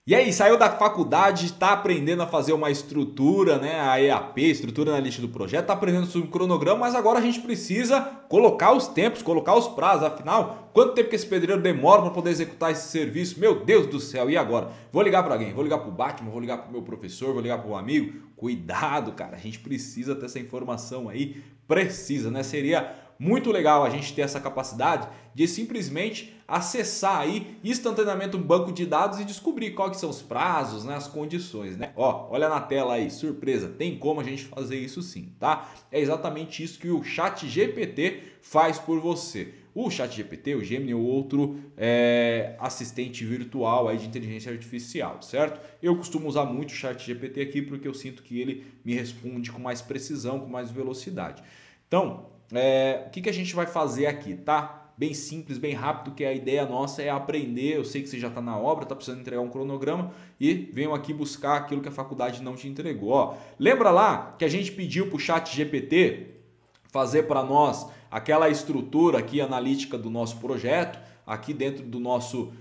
E aí, saiu da faculdade, está aprendendo a fazer uma estrutura, né? A EAP, estrutura analítica do projeto, está aprendendo sobre o cronograma, mas agora a gente precisa colocar os tempos, colocar os prazos. Afinal, quanto tempo que esse pedreiro demora para poder executar esse serviço? Meu Deus do céu, e agora? Vou ligar para alguém, vou ligar para o Batman, vou ligar para o meu professor, vou ligar para um amigo. Cuidado, cara, a gente precisa ter essa informação aí, precisa, né? Seria muito legal a gente ter essa capacidade de simplesmente acessar aí instantaneamente um banco de dados e descobrir quais que são os prazos, né, as condições, né? Ó, olha na tela aí, surpresa, tem como a gente fazer isso sim, tá? É exatamente isso que o ChatGPT faz por você. O ChatGPT, o Gemini ou outro assistente virtual aí de inteligência artificial, certo? Eu costumo usar muito o ChatGPT aqui porque eu sinto que ele me responde com mais precisão, com mais velocidade. Então, o que a gente vai fazer aqui, tá? Bem simples, bem rápido, que a ideia nossa é aprender. Eu sei que você já está na obra, está precisando entregar um cronograma e venho aqui buscar aquilo que a faculdade não te entregou. Ó, lembra lá que a gente pediu para o ChatGPT fazer para nós aquela estrutura aqui analítica do nosso projeto? Aqui dentro do nosso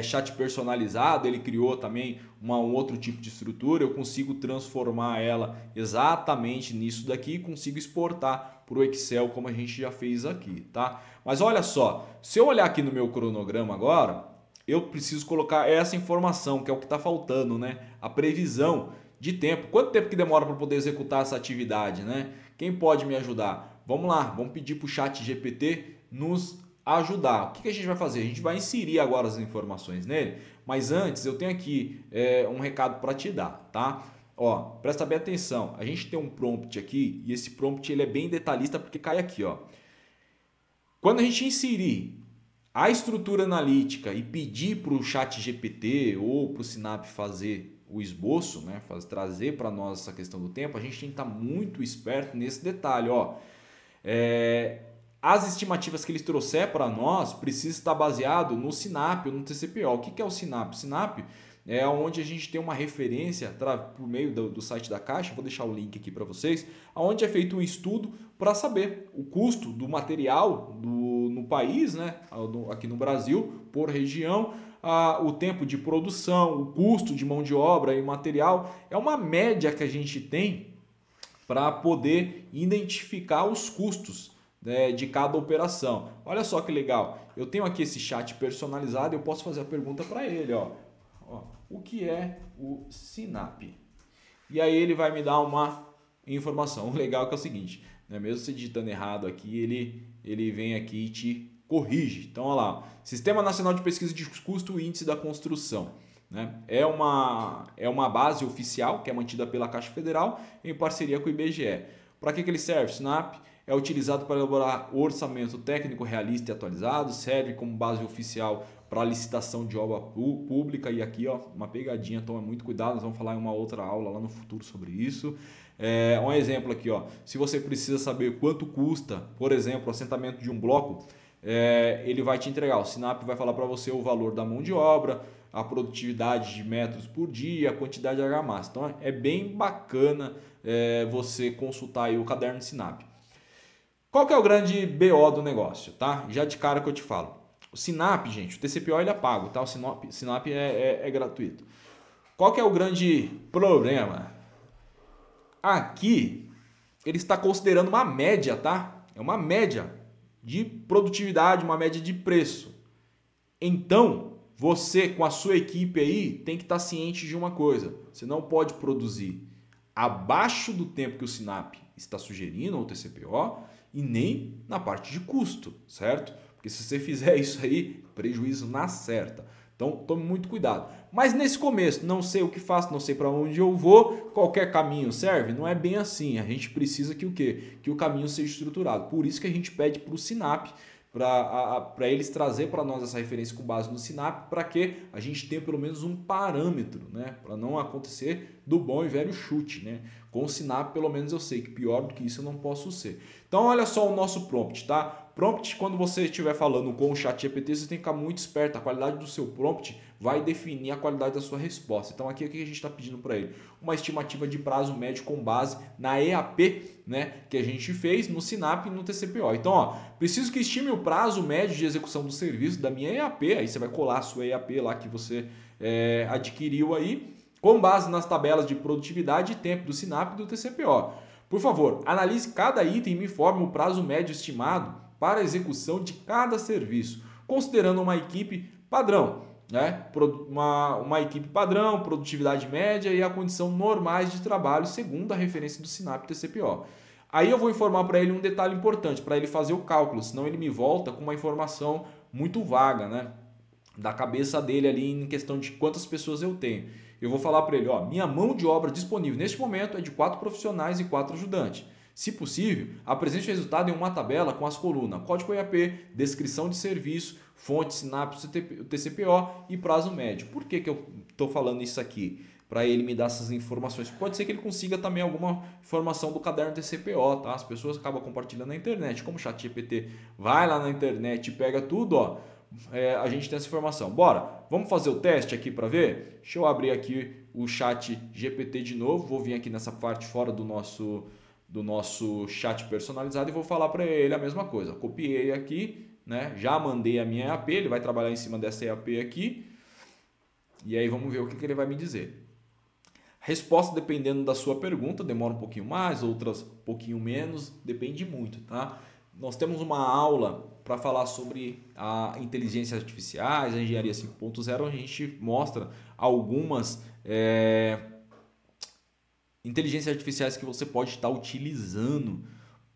chat personalizado, ele criou também um outro tipo de estrutura. Eu consigo transformar ela exatamente nisso daqui e consigo exportar para o Excel como a gente já fez aqui, tá? Mas olha só, se eu olhar aqui no meu cronograma agora, eu preciso colocar essa informação, que é o que está faltando, né? A previsão de tempo. Quanto tempo que demora para poder executar essa atividade, né? Quem pode me ajudar? Vamos lá, vamos pedir para o ChatGPT nos ajudar. O que a gente vai fazer? A gente vai inserir agora as informações nele, mas antes eu tenho aqui um recado para te dar, tá? Ó, presta bem atenção. A gente tem um prompt aqui e esse prompt ele é bem detalhista porque cai aqui, ó. Quando a gente inserir a estrutura analítica e pedir para o ChatGPT ou para o Sinap fazer o esboço, né, trazer para nós essa questão do tempo, a gente tem que estar muito esperto nesse detalhe, ó. As estimativas que eles trouxer para nós precisam estar baseado no Sinap ou no TCPO. O que é o Sinap? O Sinap é onde a gente tem uma referência por meio do site da Caixa, vou deixar o link aqui para vocês, onde é feito um estudo para saber o custo do material no país, né, aqui no Brasil, por região, o tempo de produção, o custo de mão de obra e material. É uma média que a gente tem para poder identificar os custos, né, de cada operação. Olha só que legal, eu tenho aqui esse chat personalizado e eu posso fazer a pergunta para ele, ó, o que é o Sinap? E aí ele vai me dar uma informação. O legal é que é o seguinte, né, mesmo você digitando errado aqui, ele vem aqui e te corrige. Então, olha lá, Sistema Nacional de Pesquisa de Custo e Índice da Construção. Né? É uma base oficial que é mantida pela Caixa Federal em parceria com o IBGE. Para que ele serve? Sinap é utilizado para elaborar orçamento técnico realista e atualizado, serve como base oficial para licitação de obra pública. E aqui, ó, uma pegadinha, toma muito cuidado, nós vamos falar em uma outra aula lá no futuro sobre isso. Um exemplo aqui, ó, se você precisa saber quanto custa, por exemplo, o assentamento de um bloco, ele vai te entregar, o Sinap vai falar para você o valor da mão de obra, a produtividade de metros por dia, a quantidade de argamassa. Então é bem bacana você consultar aí o caderno de Sinap. Qual que é o grande BO do negócio, tá? Já de cara que eu te falo. O Sinap, gente, o TCPO ele é pago, tá? O Sinap é gratuito. Qual que é o grande problema? Aqui ele está considerando uma média, tá? É uma média de produtividade, uma média de preço. Então, você com a sua equipe aí tem que estar ciente de uma coisa. Você não pode produzir abaixo do tempo que o Sinap está sugerindo, ou o TCPO, e nem na parte de custo, certo? Porque se você fizer isso aí, prejuízo na certa. Então, tome muito cuidado. Mas nesse começo, não sei o que faço, não sei para onde eu vou, qualquer caminho serve? Não é bem assim. A gente precisa que o quê? Que o caminho seja estruturado. Por isso que a gente pede para o Sinap, para eles trazer para nós essa referência com base no Sinap, para que a gente tenha pelo menos um parâmetro, né? Para não acontecer do bom e velho chute, né? Com o Sinap, pelo menos eu sei que pior do que isso eu não posso ser. Então, olha só o nosso prompt, tá? Prompt, quando você estiver falando com o ChatGPT, você tem que ficar muito esperto. A qualidade do seu prompt vai definir a qualidade da sua resposta. Então, aqui o que a gente está pedindo para ele? Uma estimativa de prazo médio com base na EAP, né, que a gente fez no Sinap e no TCPO. Então, ó, preciso que estime o prazo médio de execução do serviço da minha EAP. Aí você vai colar a sua EAP lá que você adquiriu aí, com base nas tabelas de produtividade e tempo do SINAP e do TCPO. Por favor, analise cada item e me informe o prazo médio estimado para a execução de cada serviço, considerando uma equipe padrão, né? Uma equipe padrão, produtividade média e a condição normais de trabalho segundo a referência do SINAP e TCPO. Aí eu vou informar para ele um detalhe importante, para ele fazer o cálculo, senão ele me volta com uma informação muito vaga, né? Da cabeça dele ali em questão de quantas pessoas eu tenho. Eu vou falar para ele, ó, minha mão de obra disponível neste momento é de 4 profissionais e 4 ajudantes. Se possível, apresente o resultado em uma tabela com as colunas código EAP, descrição de serviço, fonte, SINAP, TCPO e prazo médio. Por que eu estou falando isso aqui? Para ele me dar essas informações. Pode ser que ele consiga também alguma informação do caderno TCPO, tá? As pessoas acabam compartilhando na internet. Como o ChatGPT vai lá na internet e pega tudo, ó. A gente tem essa informação. Bora, vamos fazer o teste aqui para ver? Deixa eu abrir aqui o ChatGPT de novo. Vou vir aqui nessa parte fora do nosso chat personalizado e vou falar para ele a mesma coisa. Copiei aqui, né? Já mandei a minha EAP, ele vai trabalhar em cima dessa EAP aqui. E aí vamos ver o que ele vai me dizer. Resposta dependendo da sua pergunta, demora um pouquinho mais, outras um pouquinho menos, depende muito, tá? Nós temos uma aula para falar sobre a inteligência artificiais, a engenharia 5.0, onde a gente mostra algumas inteligências artificiais que você pode estar utilizando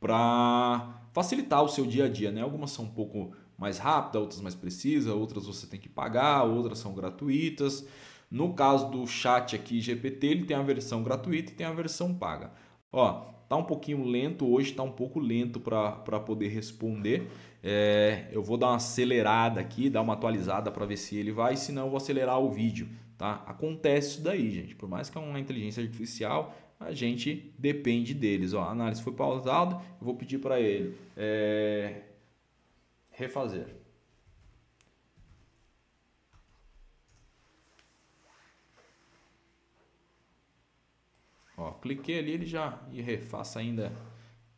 para facilitar o seu dia a dia, né? Algumas são um pouco mais rápidas, outras mais precisas, outras você tem que pagar, outras são gratuitas. No caso do chat aqui GPT, ele tem a versão gratuita e tem a versão paga. Ó, tá um pouquinho lento hoje, tá um pouco lento para poder responder. Eu vou dar uma acelerada aqui, dar uma atualizada para ver se ele vai, senão eu vou acelerar o vídeo, tá? Acontece isso daí, gente. Por mais que é uma inteligência artificial, a gente depende deles. Ó, a análise foi pausada, eu vou pedir para ele refazer. Ó, cliquei ali, ele já refaça ainda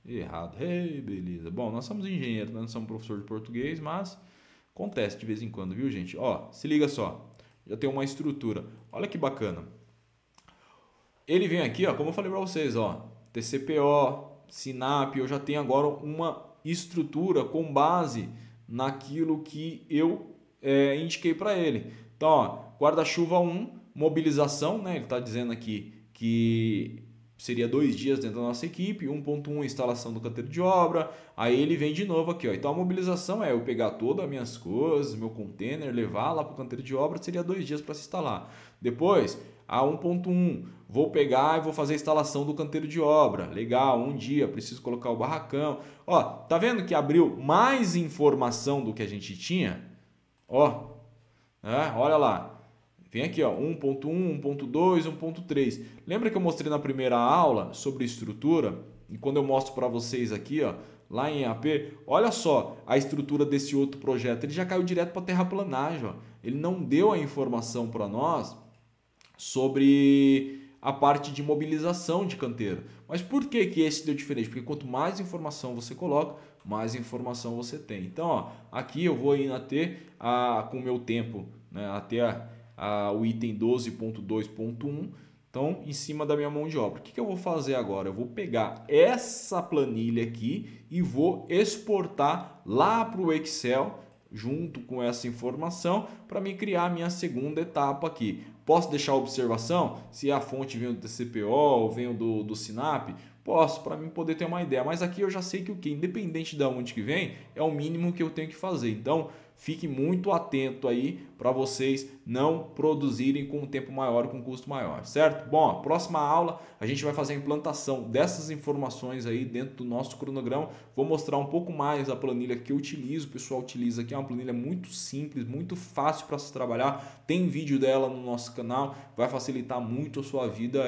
errado. Beleza. Bom, nós somos engenheiros, não somos professor de português, mas acontece de vez em quando, viu, gente? Ó, se liga só. Já tem uma estrutura. Olha que bacana. Ele vem aqui, ó, como eu falei para vocês, ó, TCPO, SINAP, eu já tenho agora uma estrutura com base naquilo que eu indiquei para ele. Então, ó, guarda-chuva 1, mobilização, né? Ele está dizendo aqui que seria 2 dias dentro da nossa equipe, 1.1 instalação do canteiro de obra, aí ele vem de novo aqui, ó. Então a mobilização é eu pegar todas as minhas coisas, meu container, levar lá para o canteiro de obra, seria 2 dias para se instalar. Depois, a 1.1, vou pegar e vou fazer a instalação do canteiro de obra, legal, 1 dia, preciso colocar o barracão. Ó, tá vendo que abriu mais informação do que a gente tinha? Ó, olha lá. Vem aqui, ó, 1.1, 1.2, 1.3. Lembra que eu mostrei na primeira aula sobre estrutura? E quando eu mostro para vocês aqui, ó, lá em EAP, olha só a estrutura desse outro projeto. Ele já caiu direto para a terraplanagem. Ó. Ele não deu a informação para nós sobre a parte de mobilização de canteiro. Mas por que esse deu diferente? Porque quanto mais informação você coloca, mais informação você tem. Então, ó, aqui eu vou indo até com o meu tempo, né, até o item 12.2.1, então em cima da minha mão de obra. O que eu vou fazer agora? Eu vou pegar essa planilha aqui e vou exportar lá para o Excel junto com essa informação para me criar a minha segunda etapa aqui. Posso deixar a observação se a fonte vem do TCPO ou vem do SINAP? Posso, para mim poder ter uma ideia. Mas aqui eu já sei que o que, independente de onde que vem, é o mínimo que eu tenho que fazer. Então, fique muito atento aí para vocês não produzirem com um tempo maior, com um custo maior, certo? Bom, a próxima aula a gente vai fazer a implantação dessas informações aí dentro do nosso cronograma. Vou mostrar um pouco mais a planilha que eu utilizo, o pessoal utiliza aqui, é uma planilha muito simples, muito fácil para se trabalhar. Tem vídeo dela no nosso canal, vai facilitar muito a sua vida.